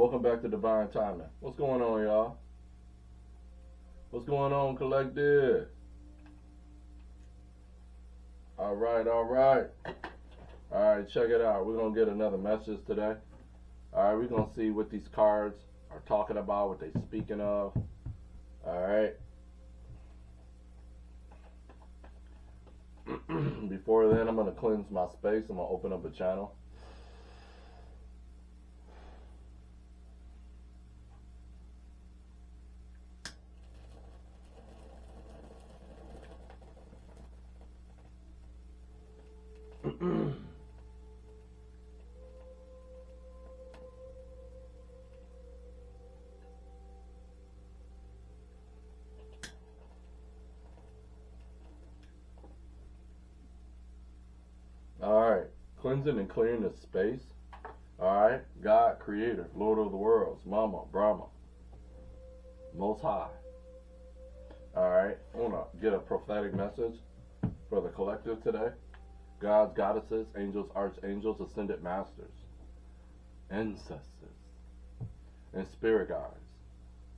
Welcome back to Divine Timing. What's going on, y'all? What's going on, collective? All right, all right. All right, check it out. We're going to get another message today. All right, we're going to see what these cards are talking about, what they're speaking of. All right. Before then, I'm going to cleanse my space. I'm going to open up a channel. Alright, cleansing and clearing the space. Alright, God, Creator, Lord of the worlds, Mama, Brahma, Most High. Alright, I want to get a prophetic message for the collective today. Gods, goddesses, angels, archangels, ascended masters, ancestors, and spirit guides.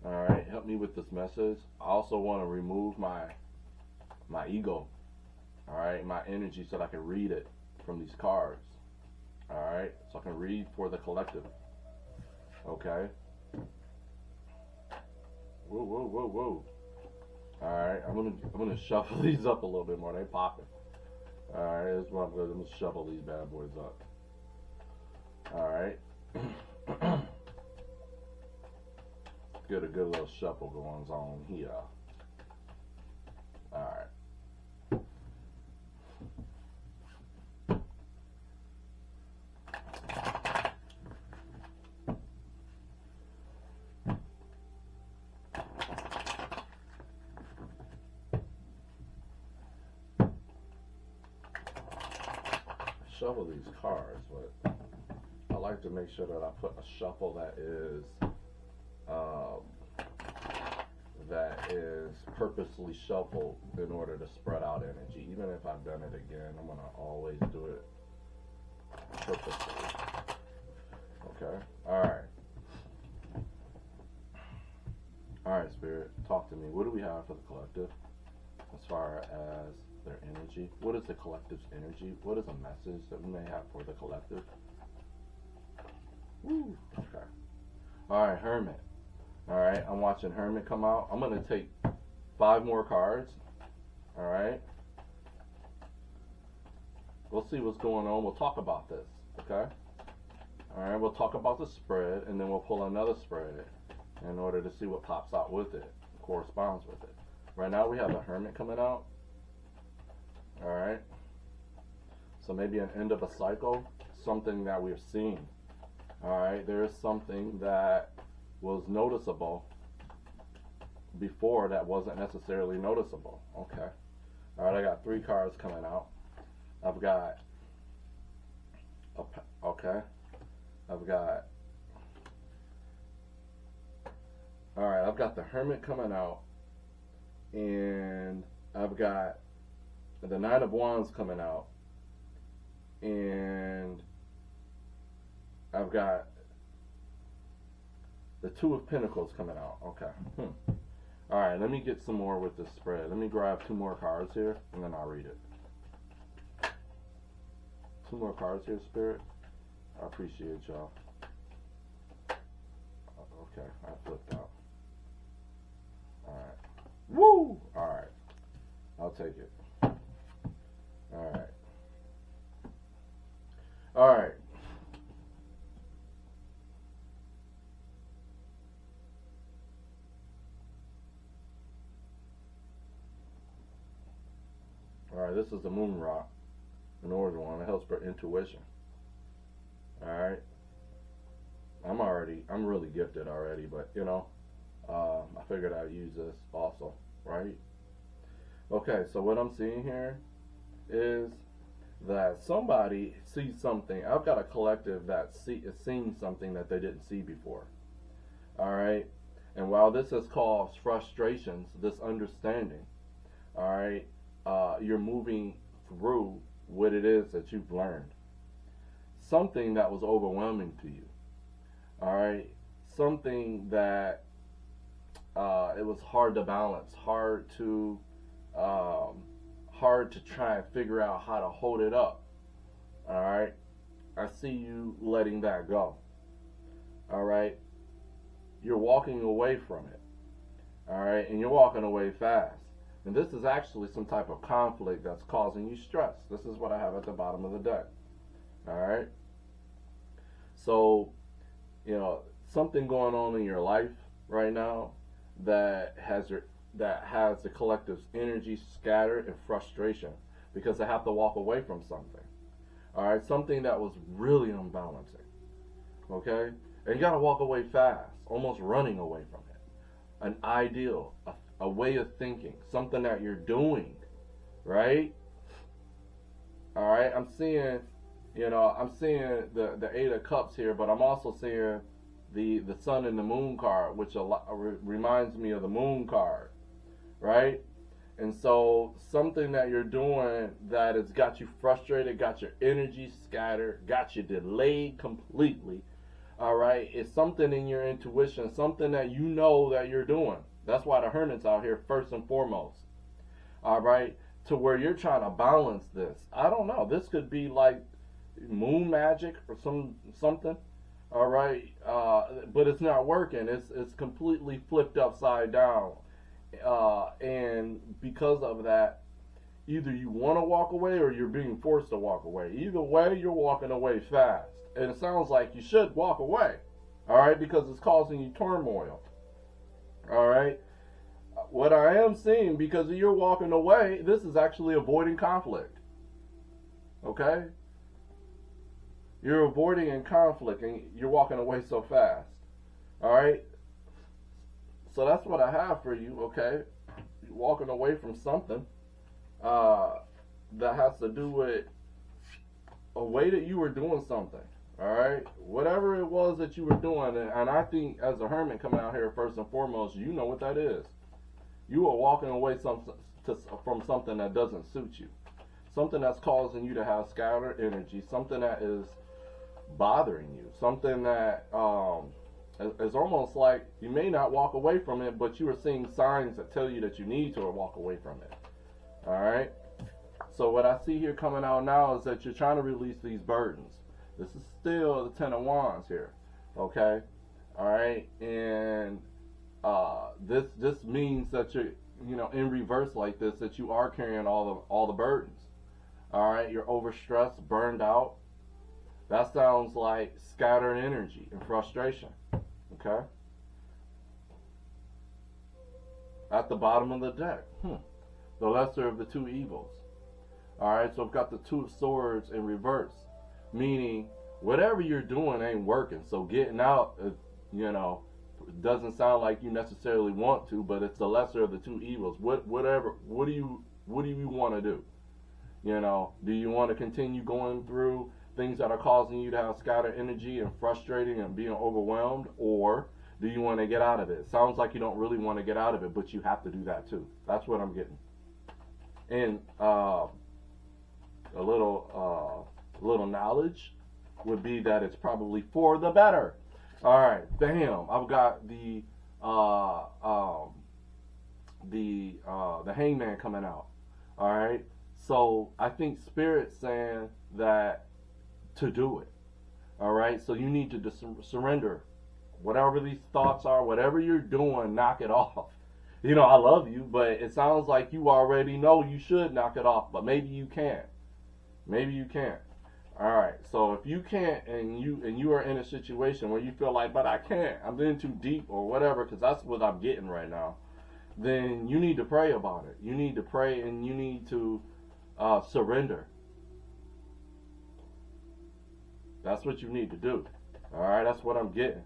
Alright, help me with this message. I also want to remove my ego. Alright, my energy so that I can read it from these cards. Alright, so I can read for the collective. Okay. Whoa, whoa, whoa, whoa. Alright, I'm gonna shuffle these up a little bit more. They popping. Alright, that's what I'm gonna shuffle these bad boys up. Alright. Get a good little shuffle going on here. Alright. Shuffle these cards, but I like to make sure that I put a shuffle that is purposely shuffled in order to spread out energy. Even if I've done it again, I'm gonna always do it purposely. Okay. All right, Spirit, talk to me. What do we have for the collective as far as their energy? What is the collective's energy? What is a message that we may have for the collective? Woo. Okay. All right, Hermit. All right, I'm watching Hermit come out. I'm going to take 5 more cards. All right. We'll see what's going on. We'll talk about this. Okay. All right, we'll talk about the spread, and then we'll pull another spread in order to see what pops out with it, corresponds with it. Right now we have a Hermit coming out. Alright. So maybe an end of a cycle, something that we're seeing. Alright, there is something that was noticeable before that wasn't necessarily noticeable. Okay. Alright, I got 3 cards coming out. I've got I've got the Hermit coming out, and I've got the 9 of Wands coming out, and I've got the 2 of Pentacles coming out. Okay. Alright, let me get some more with this spread. Let me grab 2 more cards here, and then I'll read it. 2 more cards here, Spirit. I appreciate y'all. Okay, I flipped out. Alright. Woo! Alright. I'll take it. Alright. Alright. Alright, this is the moon rock. An orange one. It helps for intuition. Alright. I'm really gifted already, but you know, I figured I'd use this also, right? Okay, so what I'm seeing here is that somebody sees something. I've got a collective that is seeing something that they didn't see before. Alright? And while this has caused frustrations, this understanding, alright, you're moving through what it is that you've learned. Something that was overwhelming to you. Alright? something that it was hard to balance, hard to try and figure out how to hold it up. All right, I see you letting that go. All right, you're walking away from it. All right, and you're walking away fast. And this is actually some type of conflict that's causing you stress. This is what I have at the bottom of the deck. All right. So, something going on in your life right now that has the collective's energy scattered in frustration because they have to walk away from something. All right, something that was really unbalancing. Okay, and you got to walk away fast, almost running away from it. An ideal, a way of thinking, something that you're doing, right? All right, I'm seeing the Eight of Cups here, but I'm also seeing the Sun and the Moon card, which reminds me of the Moon card, right? And so something that you're doing that has got you frustrated, got your energy scattered, got you delayed completely, all right? It's something in your intuition, something that you know that you're doing. That's why the Hermit's out here first and foremost, all right? To where you're trying to balance this. I don't know. This could be like moon magic or something, all right? But it's not working. It's completely flipped upside down. And because of that, either you want to walk away or you're being forced to walk away. Either way, you're walking away fast. And it sounds like you should walk away, all right, because it's causing you turmoil, all right? What I am seeing, because you're walking away, this is actually avoiding conflict, okay? You're avoiding in conflict and you're walking away so fast, all right? So that's what I have for you, okay? You're walking away from something that has to do with a way that you were doing something, all right? Whatever it was that you were doing, and I think as a Hermit coming out here, first and foremost, you know what that is. You are walking away from something that doesn't suit you. Something that's causing you to have scattered energy, something that is bothering you, something that it's almost like you may not walk away from it, but you are seeing signs that tell you that you need to walk away from it. All right? So what I see here coming out now is that you're trying to release these burdens. This is still the Ten of Wands here. Okay? All right? And this means that you're, in reverse like this, that you are carrying all the burdens. All right? You're overstressed, burned out. That sounds like scattered energy and frustration. Okay? At the bottom of the deck, the lesser of the two evils. Alright, so I've got the Two of Swords in reverse, meaning whatever you're doing ain't working. So getting out, doesn't sound like you necessarily want to, but it's the lesser of the two evils. What do you want to do? Do you want to continue going through things that are causing you to have scattered energy and frustrating and being overwhelmed, or do you want to get out of it? It sounds like you don't really want to get out of it, but you have to do that too. That's what I'm getting. And a little knowledge would be that it's probably for the better. All right, bam! I've got the Hangman coming out. All right, so I think Spirit's saying that to do it. All right, so you need to surrender whatever these thoughts are, whatever you're doing, knock it off. I love you, but it sounds like you already know you should knock it off, but maybe you can't. Maybe you can't. All right, so if you can't, and you are in a situation where you feel like, but I can't, I'm in too deep or whatever, because that's what I'm getting right now, then you need to pray about it. You need to pray, and you need to surrender. That's what you need to do. All right, that's what I'm getting.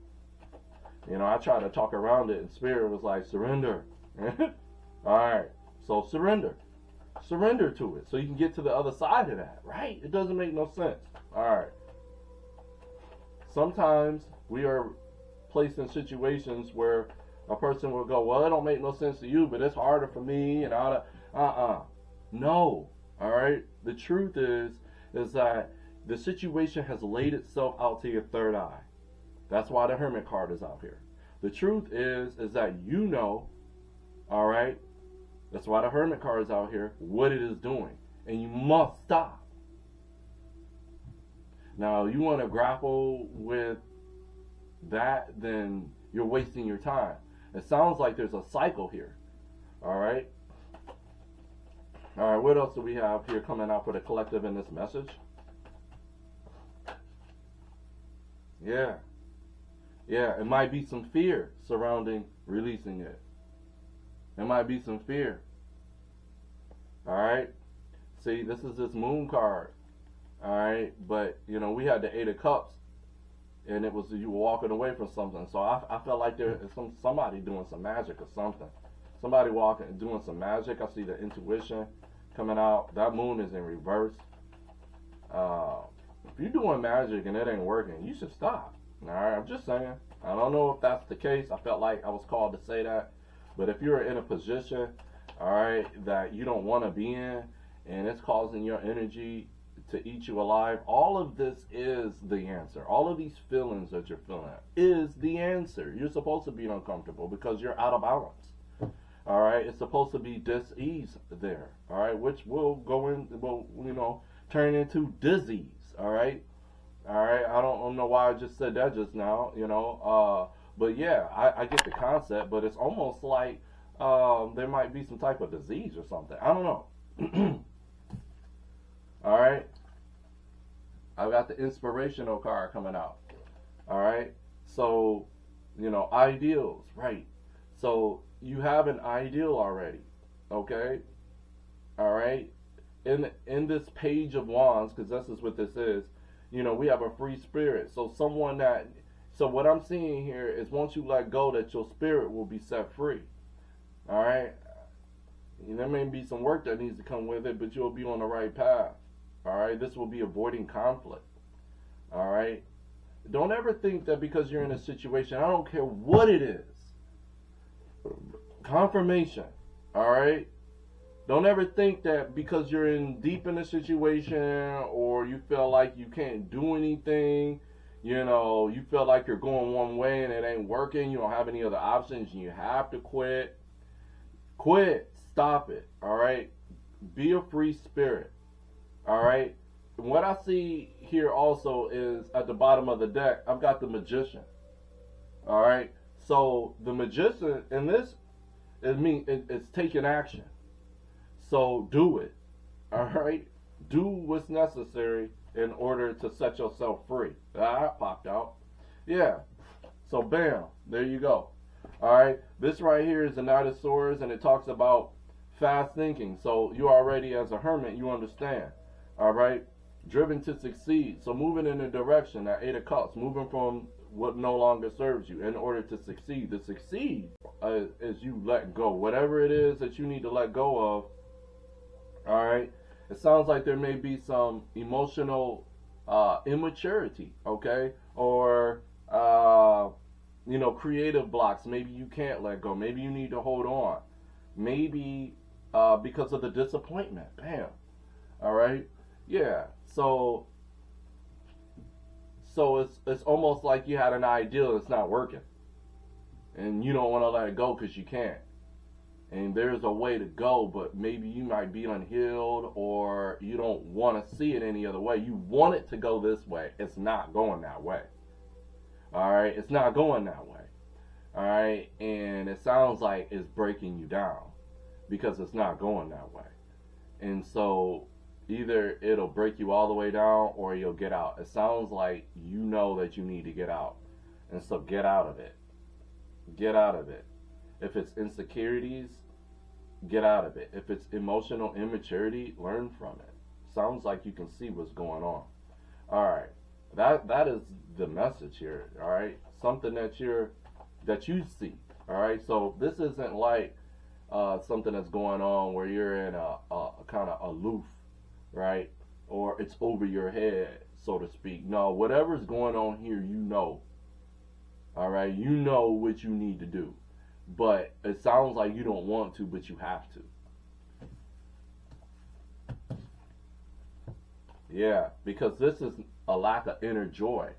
I tried to talk around it, and Spirit was like, surrender. All right, so surrender. Surrender to it so you can get to the other side of that, right? It doesn't make no sense. All right. Sometimes we are placed in situations where a person will go, well, it don't make no sense to you, but it's harder for me, and all that. No. All right. The truth is that the situation has laid itself out to your third eye. That's why the Hermit card is out here. The truth is that you know, all right, that's why the Hermit card is out here, what it is doing. And you must stop. Now, you want to grapple with that, then you're wasting your time. It sounds like there's a cycle here. All right. All right, what else do we have here coming out for the collective in this message? Yeah. Yeah, it might be some fear surrounding releasing it. It might be some fear. All right. See, this is this Moon card. All right. But, you know, we had the Eight of Cups. And it was you were walking away from something. So I felt like there is somebody doing some magic or something. Somebody walking and doing some magic. I see the intuition coming out. That moon is in reverse. If you're doing magic and it ain't working, you should stop. All right, I'm just saying. I don't know if that's the case. I felt like I was called to say that. But if you're in a position, all right, that you don't want to be in, and it's causing your energy to eat you alive, all of this is the answer. All of these feelings that you're feeling is the answer. You're supposed to be uncomfortable because you're out of balance. All right, it's supposed to be dis-ease there. All right, which will go in, will, you know, turn into disease. All right. All right, I don't know why I just said that just now, you know, but yeah, I get the concept, but it's almost like there might be some type of disease or something. I don't know. All right, I've got the inspirational card coming out. All right, so, you know, ideals, right? So you have an ideal already, okay? All right, in this Page of Wands, because this is what this is. You know, we have a free spirit. So what I'm seeing here is once you let go, that your spirit will be set free. All right. There may be some work that needs to come with it, but you'll be on the right path. All right. This will be avoiding conflict. All right. Don't ever think that because you're in a situation, I don't care what it is. Confirmation. All right. Don't ever think that because you're deep in a situation or you feel like you can't do anything, you know, you feel like you're going one way and it ain't working, you don't have any other options, and you have to quit. Quit. Stop it. All right? Be a free spirit. All right? And what I see here also is at the bottom of the deck, I've got the Magician. All right? So the Magician in this, it's taking action. So do it, all right? Do what's necessary in order to set yourself free. That popped out. Yeah, so bam, there you go. All right, this right here is the Knight of Swords, and it talks about fast thinking. So you already, as a hermit, you understand, all right? Driven to succeed. So moving in a direction, that Eight of Cups, moving from what no longer serves you in order to succeed. To succeed is you let go. Whatever it is that you need to let go of, all right, it sounds like there may be some emotional immaturity, okay, or you know, creative blocks. Maybe you can't let go. Maybe you need to hold on. Maybe because of the disappointment. Bam. All right. Yeah. So it's almost like you had an ideal that's not working, and you don't want to let it go because you can't. And there's a way to go, but maybe you might be unhealed, or you don't want to see it any other way. You want it to go this way. It's not going that way. All right? It's not going that way. All right? And it sounds like it's breaking you down because it's not going that way. And so either it'll break you all the way down or you'll get out. It sounds like you know that you need to get out. And so get out of it. Get out of it. If it's insecurities, get out of it. If it's emotional immaturity, learn from it. Sounds like you can see what's going on. All right, that is the message here. All right, something that you see. All right, so this isn't like something that's going on where you're in a kind of aloof, right? Or it's over your head, so to speak. No, whatever's going on here, you know. All right, you know what you need to do. But it sounds like you don't want to, but you have to. Yeah, because this is a lack of inner joy.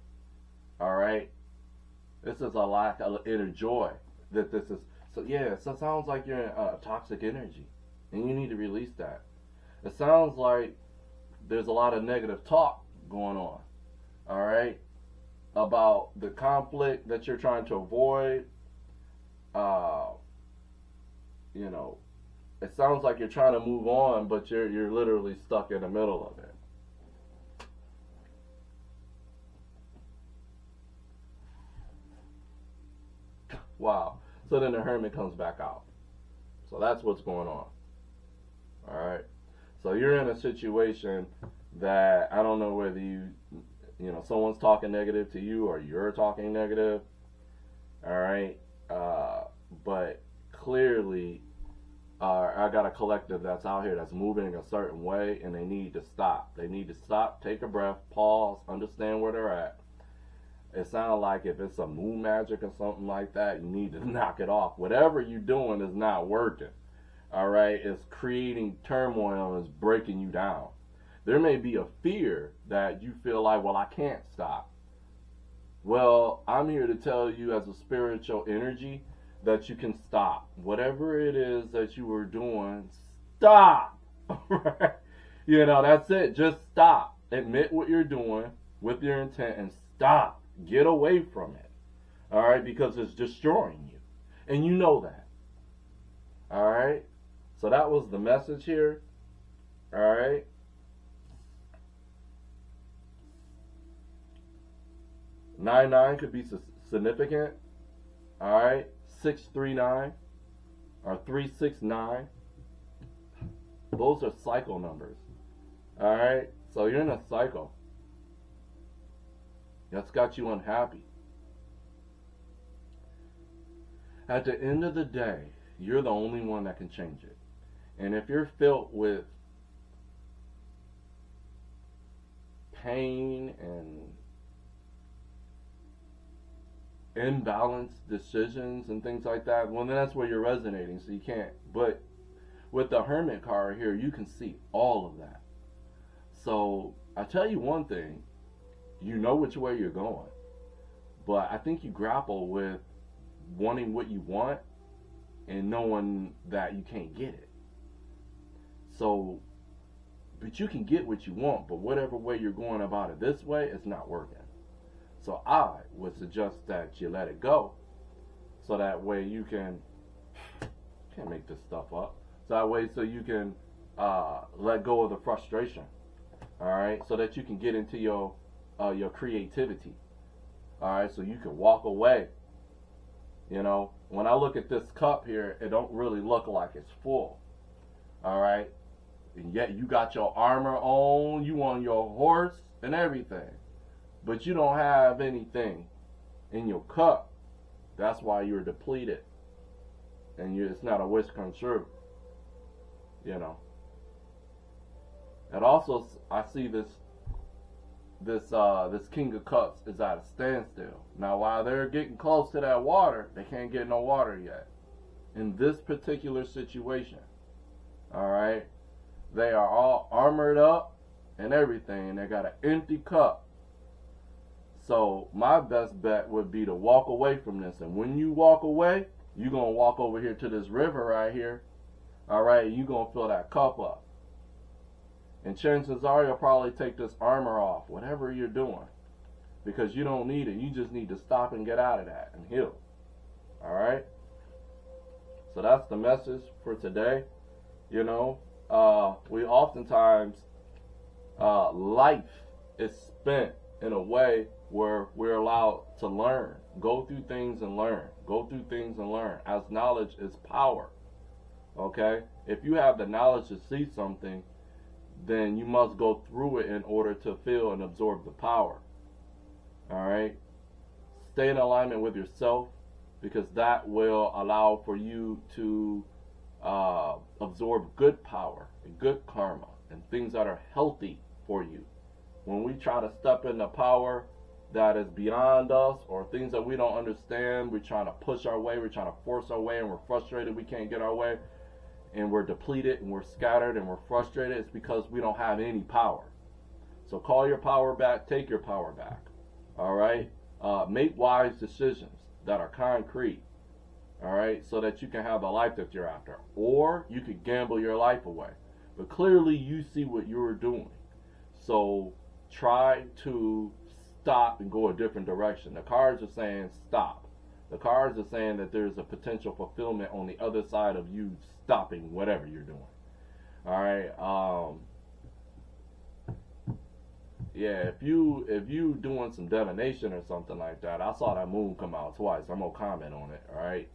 All right? This is a lack of inner joy. That this is so. Yeah, so it sounds like you're in toxic energy, and you need to release that. It sounds like there's a lot of negative talk going on. All right, about the conflict that you're trying to avoid. Uh, you know, it sounds like you're trying to move on, but you're literally stuck in the middle of it. Wow. So then the Hermit comes back out. So that's what's going on. All right. So you're in a situation that I don't know whether someone's talking negative to you or you're talking negative. All right. But clearly, I got a collective that's out here that's moving a certain way, and they need to stop. They need to stop, take a breath, pause, understand where they're at. It sounds like if it's a moon magic or something like that, you need to knock it off. Whatever you're doing is not working. All right, it's creating turmoil and it's breaking you down. There may be a fear that you feel like, well, I can't stop. Well, I'm here to tell you as a spiritual energy that you can stop. Whatever it is that you were doing, stop. Right? That's it. Just stop. Admit what you're doing with your intent and stop. Get away from it. All right? Because it's destroying you. And you know that. All right? So that was the message here. All right? Nine could be significant. All right? 639 or 369. Those are cycle numbers. All right? So you're in a cycle. That's got you unhappy. At the end of the day, you're the only one that can change it. And if you're filled with pain and imbalanced decisions and things like that, well, then that's where you're resonating, so you can't. But with the Hermit card here, you can see all of that. So I tell you one thing, you know which way you're going, but I think you grapple with wanting what you want and knowing that you can't get it. So, but you can get what you want, but whatever way you're going about it this way, it's not working. So I would suggest that you let it go, so that way you can't make this stuff up. So that way, so you can let go of the frustration. All right, so that you can get into your creativity. All right, so you can walk away. When I look at this cup here, it don't really look like it's full. All right, and yet you got your armor on, you on your horse and everything, but you don't have anything in your cup. That's why you're depleted, and it's not a wish come true. And also, I see this King of Cups is at a standstill. Now, while they're getting close to that water, they can't get no water yet. In this particular situation, all right, they are all armored up and everything, and they got an empty cup. So my best bet would be to walk away from this. And when you walk away, you're going to walk over here to this river right here, all right, and you're going to fill that cup up. And chances are you'll probably take this armor off, whatever you're doing, because you don't need it. You just need to stop and get out of that and heal. All right? So that's the message for today. We oftentimes, life is spent in a way where we're allowed to learn. Go through things and learn. Go through things and learn. As knowledge is power. Okay? If you have the knowledge to see something, then you must go through it in order to feel and absorb the power. All right? Stay in alignment with yourself, because that will allow for you to absorb good power and good karma and things that are healthy for you. When we try to step into power that is beyond us, or things that we don't understand, we're trying to push our way, we're trying to force our way, and we're frustrated we can't get our way, and we're depleted and we're scattered and we're frustrated, it's because we don't have any power. So call your power back, take your power back. All right? Make wise decisions that are concrete. All right, so that you can have the life that you're after, or you could gamble your life away. But clearly, you see what you're doing, so try to stop and go a different direction. The cards are saying stop. The cards are saying that there's a potential fulfillment on the other side of you stopping whatever you're doing. All right. Yeah, if you doing some divination or something like that, I saw that moon come out twice. I'm gonna comment on it. All right.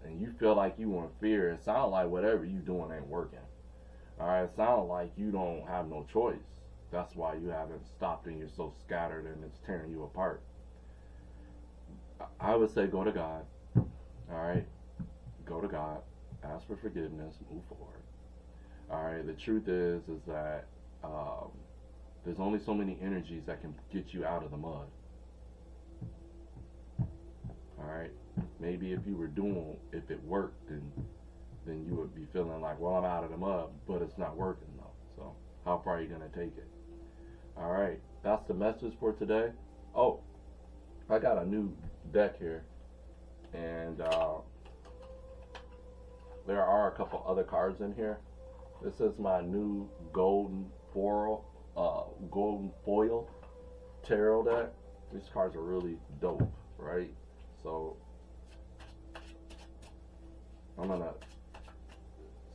And you feel like you in fear. It sounds like whatever you doing ain't working. All right. It sounds like you don't have no choice. That's why you haven't stopped and you're so scattered and it's tearing you apart. I would say go to God. All right. Go to God. Ask for forgiveness. Move forward. All right. The truth is that there's only so many energies that can get you out of the mud. All right. Maybe if it worked, then you would be feeling like, well, I'm out of the mud, but it's not working though. So how far are you gonna take it? All right. That's the message for today. Oh, I got a new deck here, and there are a couple other cards in here. This is my new golden foil tarot deck. These cards are really dope, right? So I'm gonna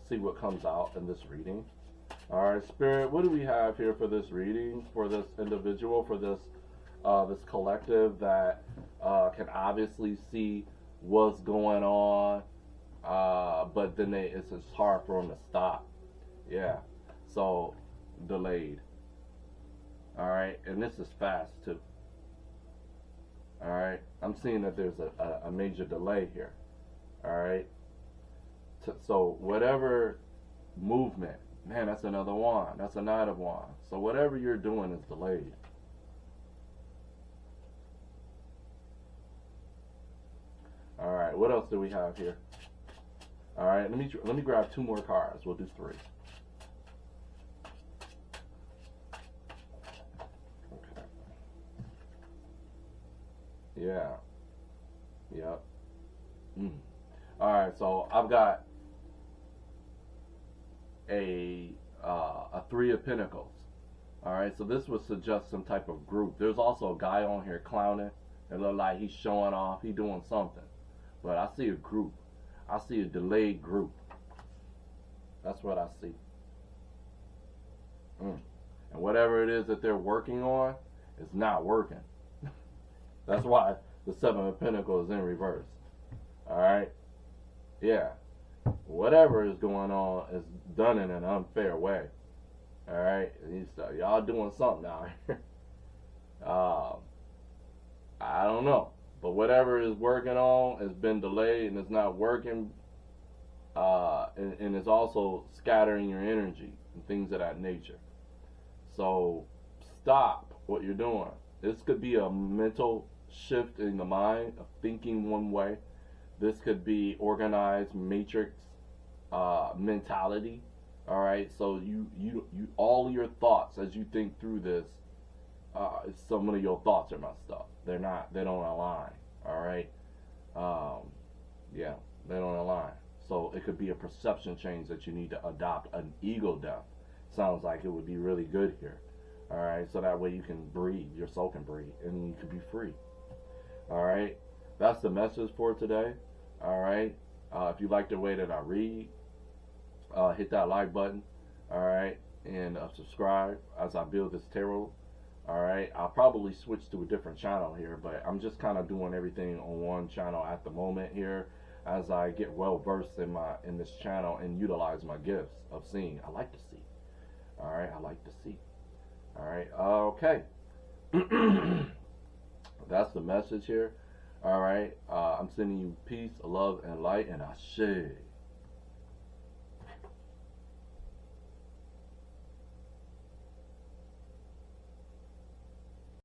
see what comes out in this reading. All right, Spirit, what do we have here for this reading, for this individual, for this this collective that can obviously see what's going on, but then it's hard for them to stop. Yeah, so delayed. All right, and this is fast too. All right, I'm seeing that there's a major delay here. All right, so whatever movement, man, that's another wand. That's a Knight of Wands. So whatever you're doing is delayed. All right, what else do we have here? All right, let me grab two more cards. We'll do three. Okay. Yeah. Yep. All right, so I've got a Three of Pentacles. All right, so this would suggest some type of group. There's also a guy on here clowning. It look like he's showing off. He's doing something. But I see a group. I see a delayed group. That's what I see. And whatever it is that they're working on is not working. That's why the Seven of Pentacles is in reverse. All right? Yeah. Whatever is going on is done in an unfair way. All right? Y'all doing something out here. I don't know. But whatever is working on has been delayed and it's not working, and it's also scattering your energy and things of that nature. So stop what you're doing. This could be a mental shift in the mind of thinking one way. This could be organized matrix mentality. All right, so you all your thoughts as you think through this. Some of your thoughts are messed up. They don't align. All right. Yeah, they don't align. So it could be a perception change that you need to adopt. An ego death sounds like it would be really good here. All right, so that way you can breathe, your soul can breathe, and you can be free. All right, that's the message for today. All right, if you like the way that I read, hit that like button. All right, and subscribe as I build this tarot. All right, I'll probably switch to a different channel here, but I'm just kind of doing everything on one channel at the moment here as I get well versed in this channel and utilize my gifts of seeing. I like to see. All right, I like to see. All right, okay. That's the message here. All right, I'm sending you peace, love, and light, and ashe.